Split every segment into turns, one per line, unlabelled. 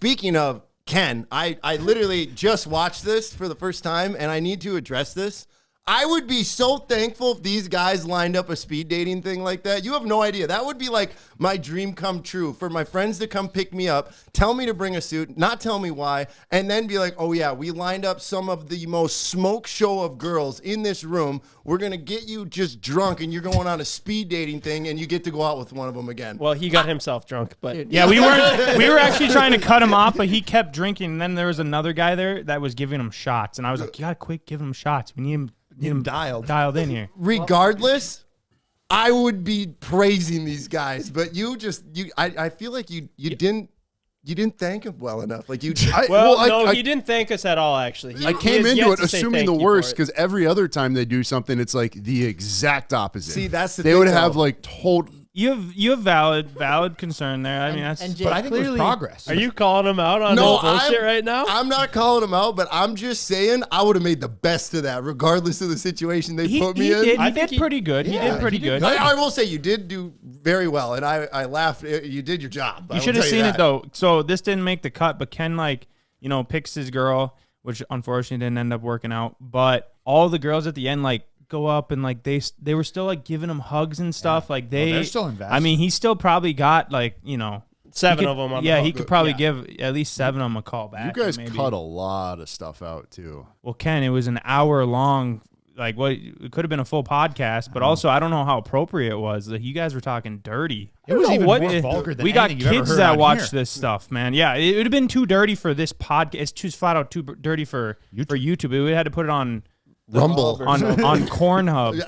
speaking of Ken, I literally just watched this for the first time, and I need to address this. I would be so thankful if these guys lined up a speed dating thing like that. You have no idea. That would be like my dream come true for my friends to come pick me up, tell me to bring a suit, not tell me why, and then be like, oh yeah, we lined up some of the most smoke show of girls in this room. We're going to get you just drunk and you're going on a speed dating thing and you get to go out with one of them again.
Well, he got himself drunk, but
Yeah, we were actually trying to cut him off, but he kept drinking. And then there was another guy there that was giving him shots. And I was like, you got to quit giving him shots. We need him dialed in here.
Regardless, I would be praising these guys, but I feel like you didn't thank him well enough. Like you,
he didn't thank us at all. Actually,
I came into it assuming the worst because every other time they do something, it's like the exact opposite.
See, that's the
they
thing,
would have
though.
like total.
You have valid concern there. I mean, that's.
And Jake,
But I think it was progress.
Are you calling him out on
No,
this bullshit right now?
I'm not calling him out, but I'm just saying I would have made the best of that, regardless of the situation they put me in.
He did pretty good. He did pretty good.
I will say you did do very well, and I laughed. You did your job.
You should have seen it though. So this didn't make the cut, but Ken picks his girl, which unfortunately didn't end up working out. But all the girls at the end go up and they were still giving him hugs and stuff. They're
still invested.
I mean, he still probably got
7 of them on the
yeah,
hook.
he could probably give at least 7 of them a call back.
You guys
maybe.
cut a lot of stuff out too.
Well, Ken, it was an hour long. It could have been a full podcast, but also I don't know how appropriate it was. You guys were talking dirty.
It was even
What
more
is-
vulgar than
we got
anything you've ever
kids
heard
that
on
watch
here.
this stuff, man. Yeah, it would have been too dirty for this podcast. It's too flat out too dirty for YouTube. We had to put it on
Rumble.
on Cornhub.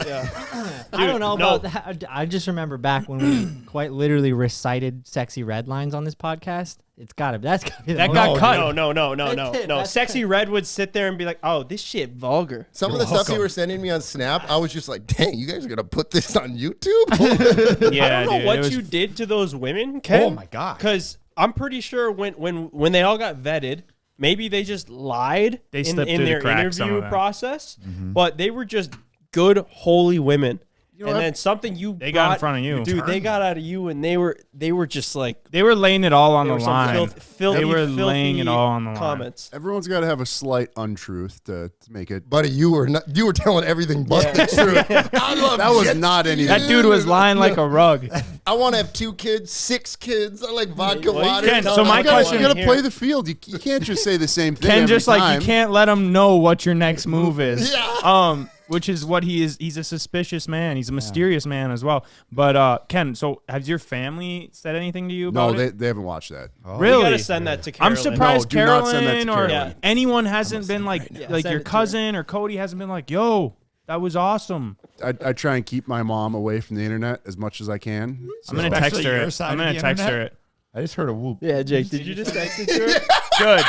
I don't know about that. I just remember back when we quite literally recited sexy red lines on this podcast. That's gotta be the
That
most-
got cut.
No. Sexy Red would sit there and be like, "Oh, this shit vulgar."
Some of the stuff you were sending me on Snap, I was just like, dang, you guys are going to put this on YouTube?
Yeah,
I don't know
dude,
what
it was-
you did to those women, Ken.
Oh my God.
Because I'm pretty sure when they all got vetted, maybe they just lied
They
in
slipped through the
their
cracks, some of
interview
them.
process, but they were just good, holy women.
know
And
what?
then something
They got in
brought-
front of you.
dude. They got out of you, and they were just like
They were laying it all on
they
the
were some
line.
filthy,
They were
filthy
laying it all on the line.
comments.
Everyone's got to have a slight untruth to make it.
Buddy, you were telling everything but the truth. I love
That was
jet
not
skis.
anything.
That dude was lying like a rug.
I want to have 2 kids, 6 kids. I like vodka
Well, you
water.
can't-
Tell
so
them
my
I got
question-
You
one.
got to play the field. You can't just say the same thing.
Ken
every
just
time.
you can't let him know what your next move is.
Yeah.
Which is what he is. He's a suspicious man. He's a mysterious man as well. But Ken, so has your family said anything to you
No,
about it?
they haven't watched that.
Really?
You gotta send that to Carolyn.
I'm surprised
No, do not send that to
Carolyn or
Carolyn.
anyone hasn't been like
Yeah,
like
send
your
it to
cousin or Cody hasn't been like, yo, that was awesome.
I try and keep my mom away from the internet as much as I can.
I'm gonna text
Especially
her.
your
it.
side
I'm
of
gonna
the
text her
internet?
it.
I just heard a whoop.
Yeah, Jake, did you just text it to her?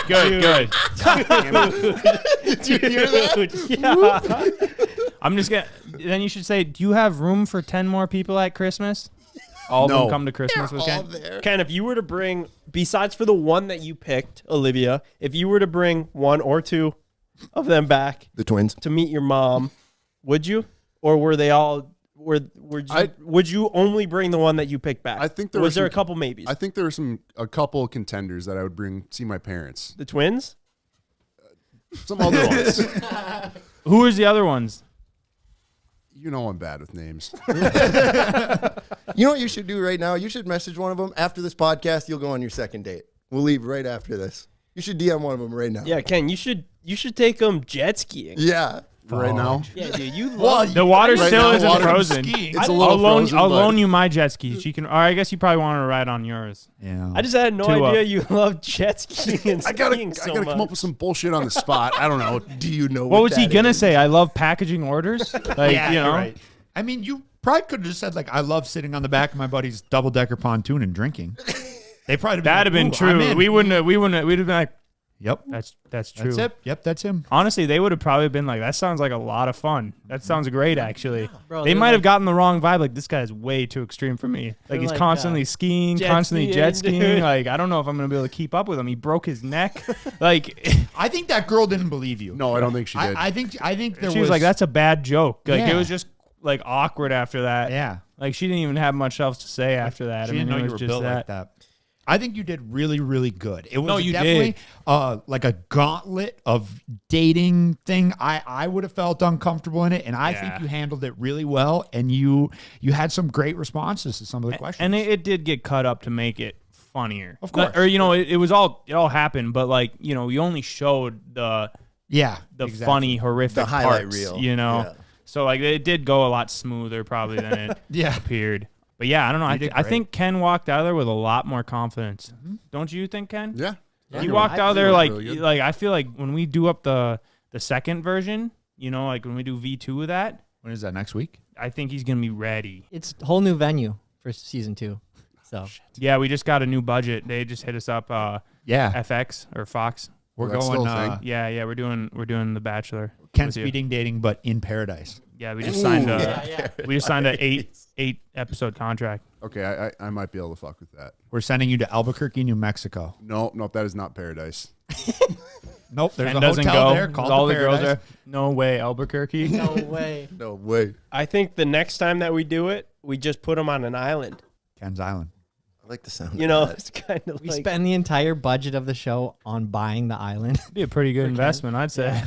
Good.
Did you hear that?
Yeah.
I'm just gonna. Then you should say, do you have room for 10 more people at Christmas? All of
No.
them come to Christmas with
All
Ken.
there.
Ken, if you were to bring, besides for the one that you picked, Olivia, if you were to bring 1 or 2 of them back
The twins.
to meet your mom, would you? Or were they all? Would you only bring the one that you picked back?
I think there
was
were
there a
some-
couple maybes.
I think there were a couple contenders that I would bring see my parents.
The twins.
Some other ones.
Who is the other ones?
You know I'm bad with names.
You know what you should do right now? You should message one of them. After this podcast, you'll go on your second date. We'll leave right after this. You should DM one of them right now.
Yeah, Ken, you should take them jet skiing.
Yeah.
Right now.
Yeah, dude, you love.
The water
Right
still
now,
isn't
water-
frozen.
skiing.
It's a
I'll
little
loan,
frozen,
I'll
but-
loan you my jet skis. She can, or I guess you probably want to ride on yours.
Yeah.
I just had no
2 up.
idea you love jet skiing and
I gotta
skiing so
come
much.
up with some bullshit on the spot. I don't know.
Do you know
What was he
that
gonna
is?
say? I love packaging orders. Like
Yeah,
you know,
you're right. I mean, you probably could have just said like, "I love sitting on the back of my buddy's double-decker pontoon and drinking." They probably
that'd have been true. We wouldn't have. We'd have been like,
Yep.
that's true.
That's it. Yep, that's him.
Honestly, they would have probably been like, that sounds like a lot of fun. That sounds great, actually.
Bro,
They
they're
might have
like-
gotten the wrong vibe. Like, this guy's way too extreme for me. Like,
They're
he's
like,
constantly skiing,
jet
constantly jet
skiing,
skiing.
dude.
Like, I don't know if I'm going to be able to keep up with him. He broke his neck. Like,
I think that girl didn't believe you.
No, I don't think she did.
I think there
she was like, that's a bad joke. Like, it
Yeah.
was just, like, awkward after that.
Yeah.
Like, she didn't even have much else to say after that.
She didn't know
it
you
was
were
just
built
that.
like that. I think you did really, really good. It was
No, you
definitely like a gauntlet of dating thing. I would have felt uncomfortable in it, and I
Yeah.
think you handled it really well. And you had some great responses to some of the questions.
And it did get cut up to make it funnier.
Of course.
Or, it all happened, but like, you only showed the
exactly.
funny, horrific
The highlight
parts,
reel.
Yeah.
Yeah.
So like it did go a lot smoother probably than it
Yeah.
appeared. But yeah, I don't know. I
did
I
great.
think Ken walked out of there with a lot more confidence. Don't you think, Ken?
Yeah.
He walked out of there like
really good.
like I feel like when we do up the second version, like when we do V2 of that,
When is that, next week?
I think he's gonna be ready.
It's a whole new venue for season 2. So
Yeah, we just got a new budget. They just hit us up,
Yeah.
FX or Fox.
We're
That's
going
still a thing.
Yeah, we're doing The Bachelor.
Ken
with you.
Speeding Dating, but in paradise.
Yeah, we just signed a 8 episode contract.
Okay, I might be able to fuck with that.
We're sending you to Albuquerque, New Mexico.
No, that is not paradise.
Nope, there's
Ken
a
doesn't
hotel
go.
there called
All
the
the girls
Paradise.
are no way Albuquerque.
no way.
No way.
I think the next time that we do it, we just put them on an island.
Ken's Island.
I like the sound.
You
of
know,
that.
it's kind of
We
like
spend the entire budget of the show on buying the island.
Be a pretty good investment, I'd say.